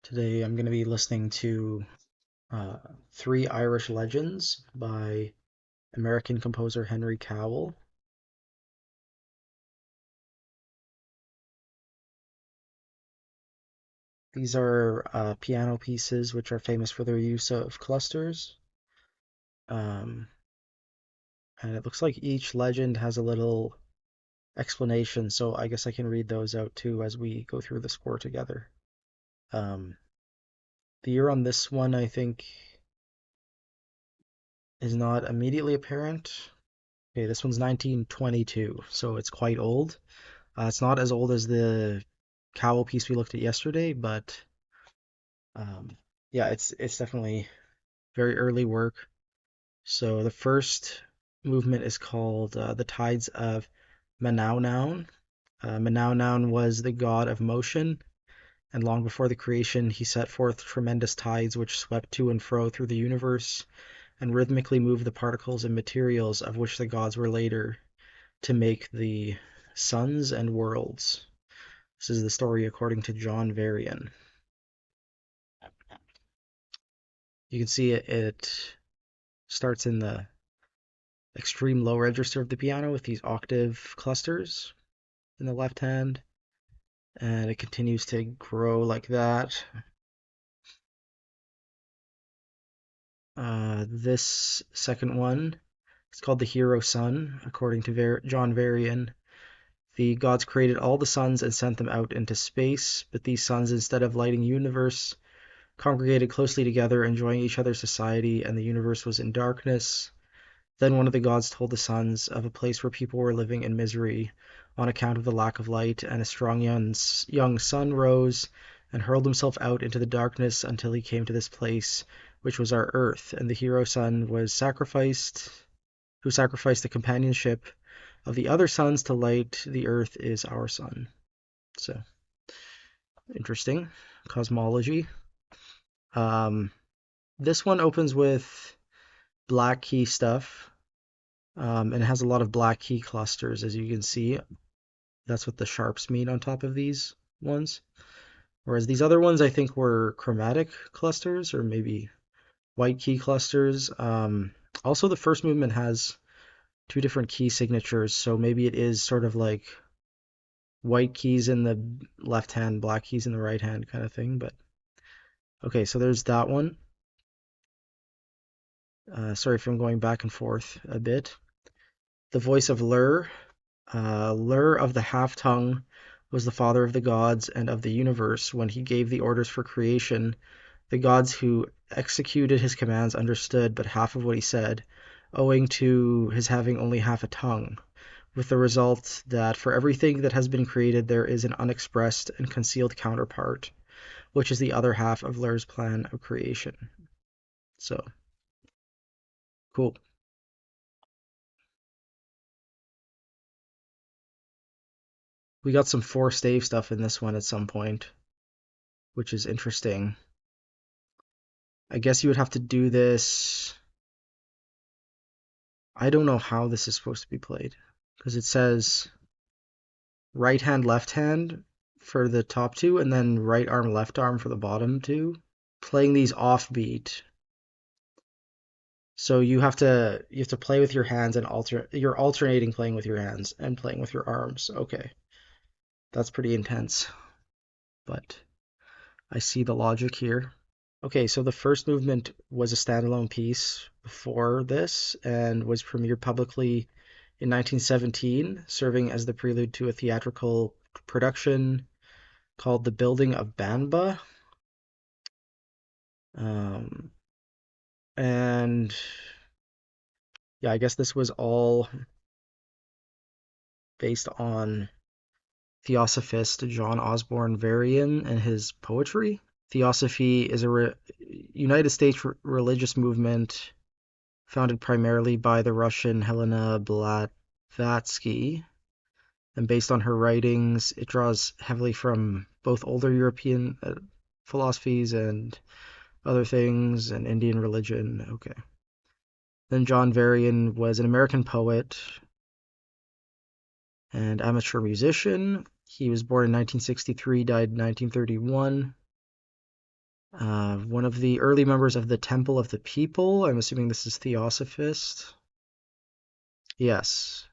Today I'm going to be listening to uh, Three Irish Legends by American composer Henry Cowell. These are piano pieces which are famous for their use of clusters. Um, and it looks like each legend has a little explanation, so I guess I can read those out too as we go through the score together. Um, the year on this one, I think, is not immediately apparent. Okay, this one's 1922, so it's quite old. It's not as old as the Cowell piece we looked at yesterday, but um, yeah, it's definitely very early work. So the first movement is called the Tides of Manaunaun. Manaunaun was the god of motion, and long before the creation, he set forth tremendous tides which swept to and fro through the universe and rhythmically moved the particles and materials of which the gods were later to make the suns and worlds. This is the story according to John Varian. You can see it starts in the extreme low register of the piano with these octave clusters in the left hand, and it continues to grow like that. This second one is called the Hero Sun, according to John Varian. The gods created all the suns and sent them out into space, but these suns, instead of lighting the universe, congregated closely together, enjoying each other's society, and the universe was in darkness. Then one of the gods told the sons of a place where people were living in misery on account of the lack of light, and a strong young sun rose and hurled himself out into the darkness until he came to this place, which was our earth, and the hero sun was sacrificed, who sacrificed the companionship of the other suns to light the earth is our sun. So, interesting cosmology. Um, this one opens with black key stuff. And it has a lot of black key clusters, as you can see. That's what the sharps mean on top of these ones. Whereas these other ones, I think, were chromatic clusters or maybe white key clusters. Also, the first movement has two different key signatures, so maybe it is sort of like white keys in the left hand, black keys in the right hand kind of thing. But okay, so there's that one. Sorry if I'm going back and forth a bit. The voice of Lur. Lur of the half-tongue was the father of the gods and of the universe. When he gave the orders for creation, the gods who executed his commands understood but half of what he said, owing to his having only half a tongue, with the result that for everything that has been created there is an unexpressed and concealed counterpart, which is the other half of Lur's plan of creation. So, cool. We got some four stave stuff in this one at some point, which is interesting. I guess you would have to do this. I don't know how this is supposed to be played because it says right hand, left hand for the top two, and then right arm, left arm for the bottom two. Playing these offbeat, so you have to play with your hands and you're alternating playing with your hands and playing with your arms. Okay, that's pretty intense, but I see the logic here. Okay, so the first movement was a standalone piece before this and was premiered publicly in 1917, serving as the prelude to a theatrical production called The Building of Banba. Um, and yeah, I guess this was all based on Theosophist John Osborne Varian and his poetry. Theosophy is a United States religious movement founded primarily by the Russian Helena Blavatsky, and based on her writings, it draws heavily from both older European philosophies and other things, and Indian religion. Okay. Then John Varian was an American poet and amateur musician. He was born in 1963, died in 1931. One of the early members of the Temple of the People. I'm assuming this is Theosophist. Yes.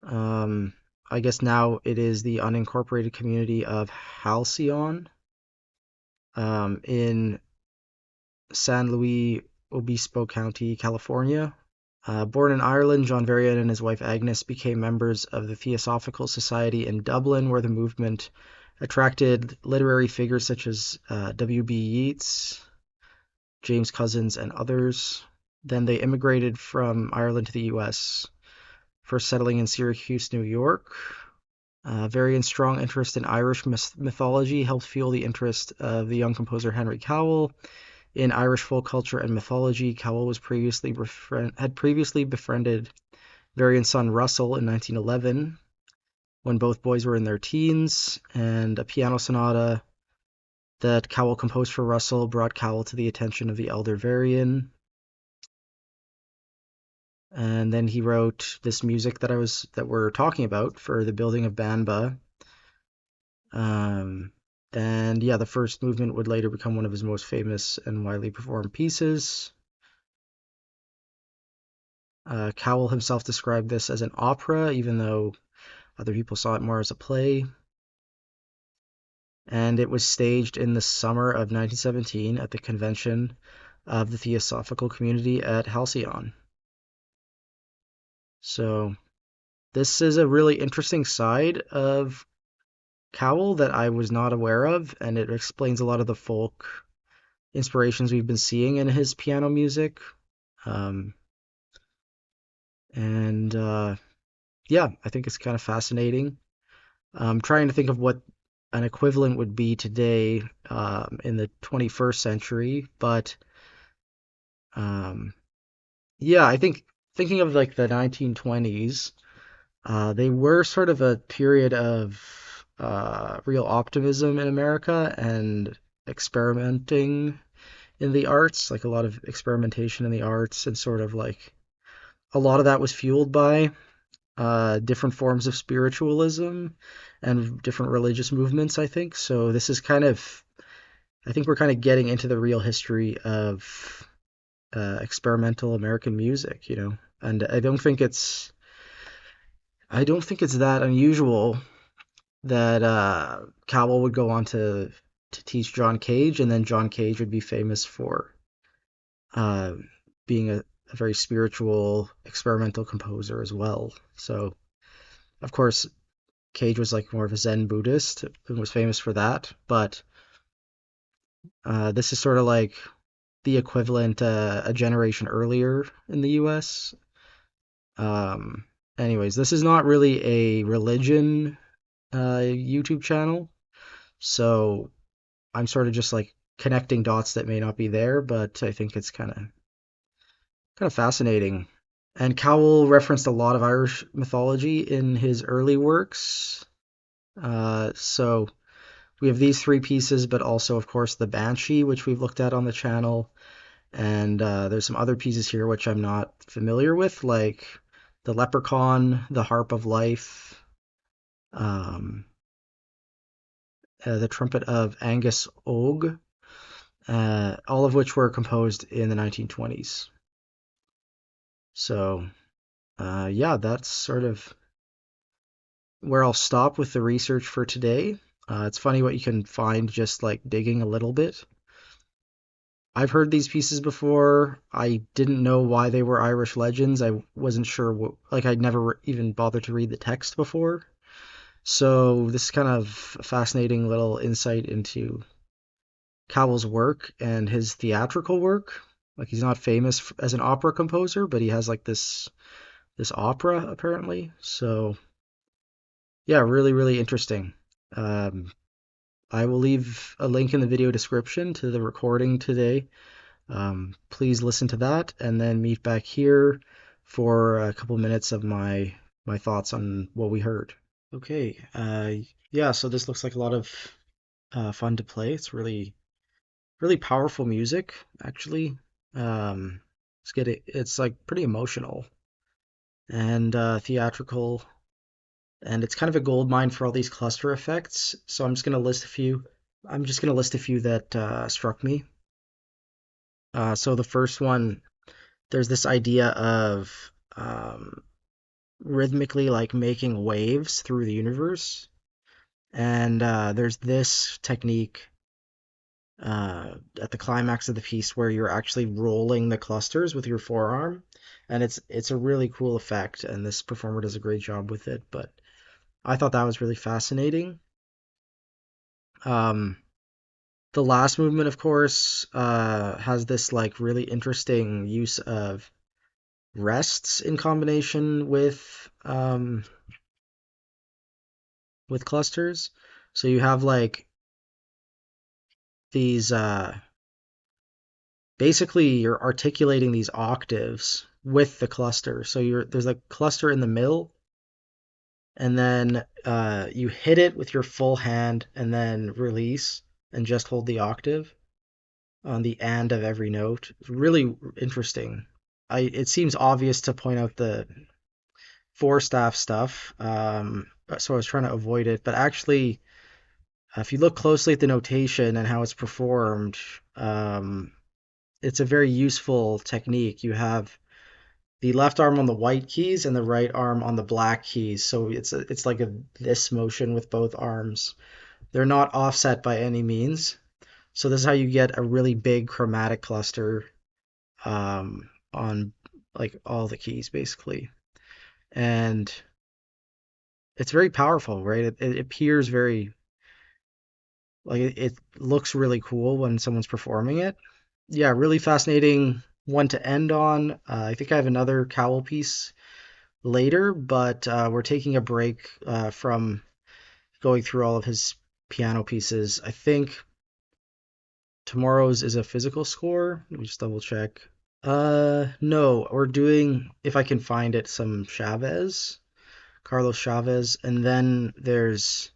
Um, I guess now it is the unincorporated community of Halcyon in San Luis Obispo County, California. Born in Ireland, John Varian and his wife Agnes became members of the Theosophical Society in Dublin, where the movement attracted literary figures such as W.B. Yeats, James Cousins, and others. Then they immigrated from Ireland to the US, first settling in Syracuse, New York. Varian's strong interest in Irish mythology helped fuel the interest of the young composer Henry Cowell in Irish folk culture and mythology. Cowell had previously befriended Varian's son Russell in 1911 when both boys were in their teens, and a piano sonata that Cowell composed for Russell brought Cowell to the attention of the elder Varian. And then he wrote this music that we're talking about for the building of Banba. Um, and yeah, the first movement would later become one of his most famous and widely performed pieces. Cowell himself described this as an opera, even though other people saw it more as a play. And it was staged in the summer of 1917 at the convention of the Theosophical Community at Halcyon. So this is a really interesting side of Cowell that I was not aware of, and it explains a lot of the folk inspirations we've been seeing in his piano music. Um, and yeah, I think it's kind of fascinating. I'm trying to think of what an equivalent would be today in the 21st century, but um, yeah, I think thinking of like the 1920s, they were sort of a period of real optimism in America and experimenting in the arts, like a lot of experimentation in the arts, and sort of like a lot of that was fueled by different forms of spiritualism and different religious movements, I think. So this is kind of, I think we're kind of getting into the real history of experimental American music, you know. And I don't think it's that unusual that Cowell would go on to teach John Cage, and then John Cage would be famous for uh, being a very spiritual experimental composer as well. So, of course, Cage was like more of a Zen Buddhist and was famous for that, but this is sort of like the equivalent a generation earlier in the US. Um, Anyways, this is not really a religion YouTube channel, so I'm sort of just like connecting dots that may not be there, but I think it's kind of fascinating. And Cowell referenced a lot of Irish mythology in his early works. So we have these three pieces, but also, of course, the Banshee, which we've looked at on the channel. And there's some other pieces here which I'm not familiar with, like the Leprechaun, the Harp of Life, um, the Trumpet of Angus Og, all of which were composed in the 1920s. So, yeah, that's sort of where I'll stop with the research for today. It's funny what you can find just like digging a little bit. I've heard these pieces before. I didn't know why they were Irish legends. I wasn't sure what, like, I'd never even bothered to read the text before. So, this is kind of a fascinating little insight into Cowell's work and his theatrical work. Like, he's not famous as an opera composer, but he has like this opera apparently. So, yeah, really, really interesting. Um, I will leave a link in the video description to the recording today. Please listen to that and then meet back here for a couple minutes of my thoughts on what we heard. Okay, yeah, so this looks like a lot of fun to play. It's really powerful music, actually. It's like pretty emotional and theatrical, and it's kind of a gold mine for all these cluster effects. So I'm just gonna list a few. I'm just gonna list a few that struck me. So the first one, there's this idea of rhythmically like making waves through the universe, and there's this technique at the climax of the piece where you're actually rolling the clusters with your forearm, and it's a really cool effect, and this performer does a great job with it. But I thought that was really fascinating. Um, the last movement, of course, has this like really interesting use of rests in combination with clusters. So you have like these basically you're articulating these octaves with the cluster. So there's a cluster in the middle, and then you hit it with your full hand, and then release, and just hold the octave on the and of every note. It's really interesting. It seems obvious to point out the four staff stuff, so I was trying to avoid it. But actually, if you look closely at the notation and how it's performed, it's a very useful technique. You have the left arm on the white keys and the right arm on the black keys. So it's like a this motion with both arms. They're not offset by any means. So this is how you get a really big chromatic cluster on like all the keys basically. And it's very powerful, right? It appears very like it looks really cool when someone's performing it. Yeah, really fascinating one to end on. I think I have another Cowell piece later, but we're taking a break from going through all of his piano pieces. I think tomorrow's is a physical score. Let me just double check. No, we're doing, if I can find it, some Chavez, Carlos Chavez, and then there's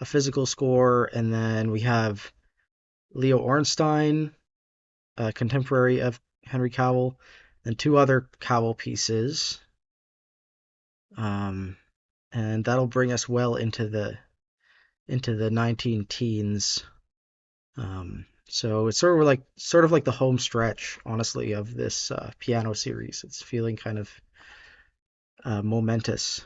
a physical score, and then we have Leo Ornstein, a contemporary of Henry Cowell, and two other Cowell pieces. Um, and that'll bring us well into the 19 teens. So it's sort of like the home stretch, honestly, of this piano series. It's feeling kind of momentous.